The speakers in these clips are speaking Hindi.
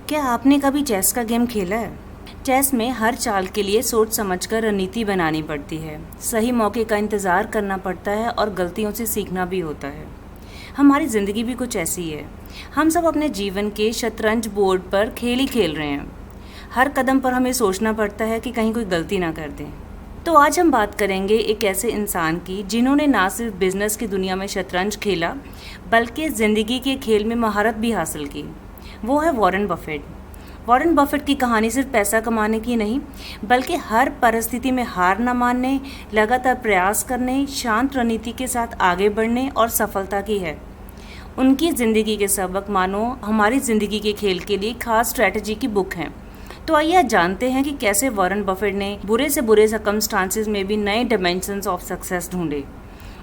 क्या आपने कभी चेस का गेम खेला है? चेस में हर चाल के लिए सोच समझकर रणनीति बनानी पड़ती है, सही मौके का इंतज़ार करना पड़ता है और गलतियों से सीखना भी होता है। हमारी ज़िंदगी भी कुछ ऐसी है। हम सब अपने जीवन के शतरंज बोर्ड पर खेल ही खेल रहे हैं। हर कदम पर हमें सोचना पड़ता है कि कहीं कोई गलती ना कर दें। तो आज हम बात करेंगे एक ऐसे इंसान की जिन्होंने ना सिर्फ बिजनेस की दुनिया में शतरंज खेला, बल्कि ज़िंदगी के खेल में महारत भी हासिल की। वो है वॉरेन बफेट। वॉरेन बफेट की कहानी सिर्फ पैसा कमाने की नहीं, बल्कि हर परिस्थिति में हार न मानने, लगातार प्रयास करने, शांत रणनीति के साथ आगे बढ़ने और सफलता की है। उनकी ज़िंदगी के सबक मानो हमारी ज़िंदगी के खेल के लिए खास स्ट्रैटेजी की बुक हैं। तो आइए आज जानते हैं कि कैसे वॉरेन बफेट ने बुरे से बुरे सर्कमस्टांसेस में भी नए डायमेंशंस ऑफ सक्सेस ढूंढे।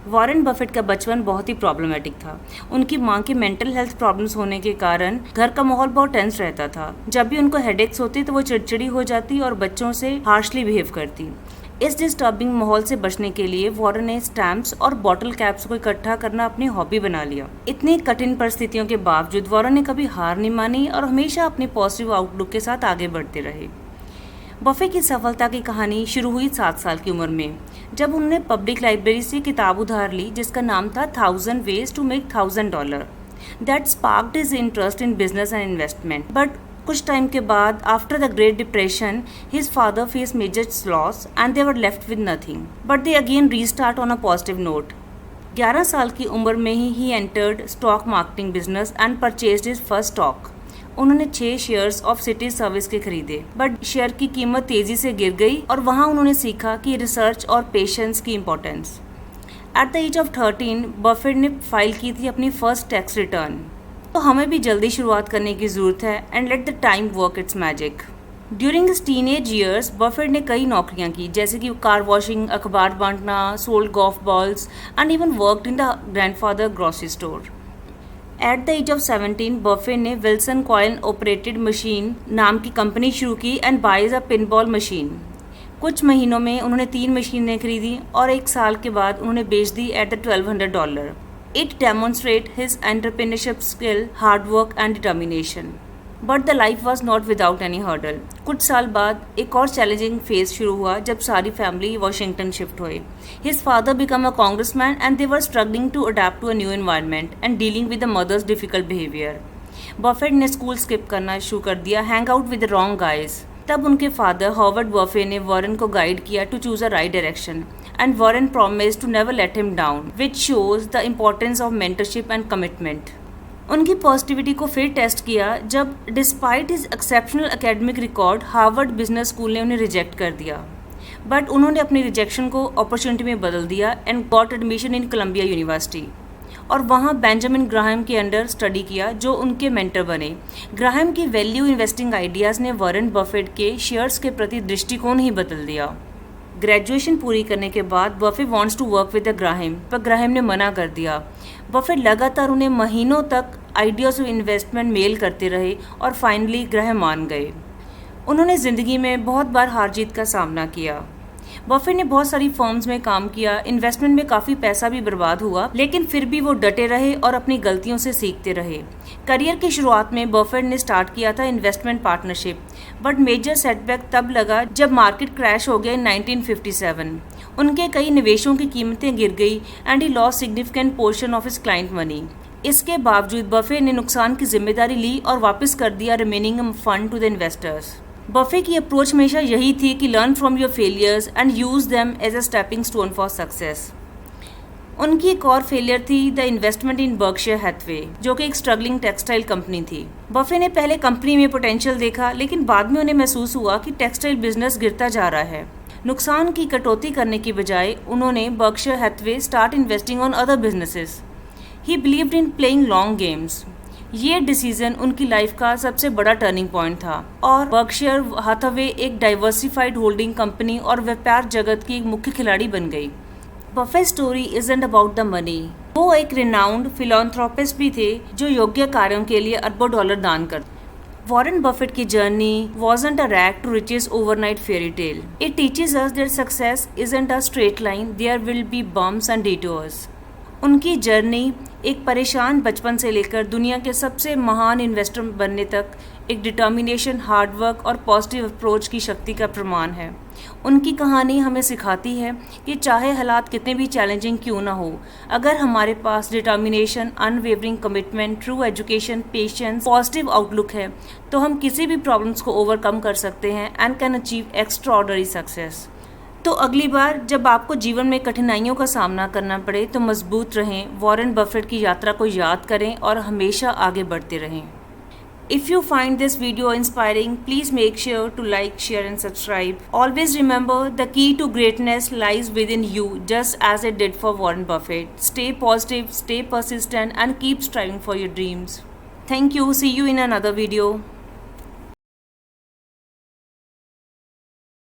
वॉरेन बफेट का बचपन बहुत ही प्रॉब्लमेटिक था। उनकी मां की मेंटल हेल्थ प्रॉब्लम्स होने के कारण घर का माहौल बहुत टेंस रहता था। जब भी उनको हेडेक्स होती तो वो चिड़चिड़ी हो जाती और बच्चों से हार्शली बिहेव करती। इस डिस्टर्बिंग माहौल से बचने के लिए वॉरेन ने स्टैम्प्स और बॉटल कैप्स को इकट्ठा करना अपनी हॉबी बना लिया। इतनी कठिन परिस्थितियों के बावजूद वॉरेन ने कभी हार नहीं मानी और हमेशा अपनी पॉजिटिव आउटलुक के साथ आगे बढ़ते रहे। बफे की सफलता की कहानी शुरू हुई 7 साल की उम्र में, जब उन्होंने पब्लिक लाइब्रेरी से किताब उधार ली जिसका नाम था 1000 Ways to Make $1000। That sparked his interest in business and investment. But कुछ टाइम के बाद, after the great depression, his father face major loss and they were left with nothing, but they again restart on a positive note. 11 साल की उम्र में ही entered stock marketing business and purchased his first stock. उन्होंने 6 शेयर्स ऑफ सिटी सर्विस के खरीदे, बट शेयर की कीमत तेजी से गिर गई और वहां उन्होंने सीखा कि रिसर्च और पेशेंस की importance. At the age of 13 Buffett ने फाइल की थी अपनी फर्स्ट टैक्स रिटर्न। तो हमें भी जल्दी शुरुआत करने की ज़रूरत है and let the time work it's magic. During his teenage years Buffett ने कई नौकरियां की, जैसे कि कार वॉशिंग, अखबार बांटना, sold golf balls and even worked in the grandfather grocery store. At the age of 17 Buffett ने विल्सन कॉइन ऑपरेटेड मशीन नाम की कंपनी शुरू की and buys a pinball machine. कुछ महीनों में उन्होंने 3 मशीनें खरीदी और 1 साल के बाद उन्होंने बेच दी at the $1200। It demonstrate his entrepreneurship skill, hard work and determination. But the life was not without any hurdle. कुछ साल बाद एक और चैलेंजिंग फेज शुरू हुआ जब सारी फैमिली वॉशिंगटन शिफ्ट हुए। His father become a congressman and they were struggling to adapt to a new environment and dealing with the mother's difficult behaviour. Buffett ने स्कूल स्किप करना शुरू कर दिया, hang out with the wrong guys. तब उनके फादर हॉवर्ड बफे ने वॉरेन को गाइड किया to choose a right direction and Warren promised to never let him down, which shows the importance of mentorship and commitment. उनकी पॉजिटिविटी को फिर टेस्ट किया जब despite his exceptional academic record Harvard business school ने उन्हें रिजेक्ट कर दिया। बट उन्होंने अपनी रिजेक्शन को अपॉर्चुनिटी में बदल दिया and got admission in Columbia University और वहाँ बेंजामिन ग्राहम के अंडर स्टडी किया, जो उनके मेंटर बने। ग्राहम की वैल्यू इन्वेस्टिंग आइडियाज़ ने वॉरेन बफेट के शेयर्स के प्रति दृष्टिकोण ही बदल दिया। ग्रेजुएशन पूरी करने के बाद Buffett wants to work with the Graham, पर ग्राहम ने मना कर दिया। बफेट लगातार उन्हें महीनों तक आइडियाज़ ऑफ इन्वेस्टमेंट मेल करते रहे और फाइनली ग्राहम मान गए। उन्होंने ज़िंदगी में बहुत बार हार जीत का सामना किया। बफेट ने बहुत सारी फर्म्स में काम किया, इन्वेस्टमेंट में काफ़ी पैसा भी बर्बाद हुआ, लेकिन फिर भी वो डटे रहे और अपनी गलतियों से सीखते रहे। करियर की शुरुआत में बफेट ने स्टार्ट किया था investment partnership, but major setback तब लगा जब मार्केट क्रैश हो गया इन 1957। उनके कई निवेशों की कीमतें गिर गई and he loss significant portion of his client money. इसके बावजूद बफे ने नुकसान की जिम्मेदारी ली और वापस कर दिया remaining fund to the investors. Buffett की अप्रोच हमेशा यही थी कि learn from your failures and use them as a stepping stone for success. उनकी एक और फेलियर थी the investment in Berkshire Hathaway, जो कि एक स्ट्रगलिंग टेक्सटाइल कंपनी थी। बफे ने पहले कंपनी में पोटेंशियल देखा, लेकिन बाद में उन्हें महसूस हुआ कि टेक्सटाइल बिजनेस गिरता जा रहा है। नुकसान की कटौती करने की बजाय उन्होंने Berkshire Hathaway start investing on other businesses. He believed in playing long games. ये डिसीजन उनकी लाइफ का सबसे बड़ा टर्निंग पॉइंट था और बर्कशायर हैथवे एक डाइवर्सिफाइड होल्डिंग कंपनी और व्यापार जगत की एक मुख्य खिलाड़ी बन गई। Buffett story isn't about the money. वो एक रिनाउंड फिलॉन्थ्रोपिस्ट भी थे जो योग्य कार्यों के लिए अरबों डॉलर दान करते। वॉरेन बफेट की journey wasn't a rag to riches overnight fairy tale. It teaches us that success isn't a straight line. There will be bumps and detours. उनकी जर्नी एक परेशान बचपन से लेकर दुनिया के सबसे महान इन्वेस्टर बनने तक एक डिटर्मिनेशन, हार्डवर्क और पॉजिटिव अप्रोच की शक्ति का प्रमाण है। उनकी कहानी हमें सिखाती है कि चाहे हालात कितने भी चैलेंजिंग क्यों ना हो, अगर हमारे पास determination, unwavering commitment, true education, patience, positive outlook है तो हम किसी भी प्रॉब्लम्स को ओवरकम कर सकते हैं and can achieve extraordinary success. तो अगली बार जब आपको जीवन में कठिनाइयों का सामना करना पड़े तो मजबूत रहें, वॉरेन बफेट की यात्रा को याद करें और हमेशा आगे बढ़ते रहें। If you find this video inspiring, please make sure to like, share and subscribe. Always remember the key to greatness lies within you, just as it did for Warren Buffett. Stay positive, stay persistent and keep striving for your dreams. Thank you. See you in another video.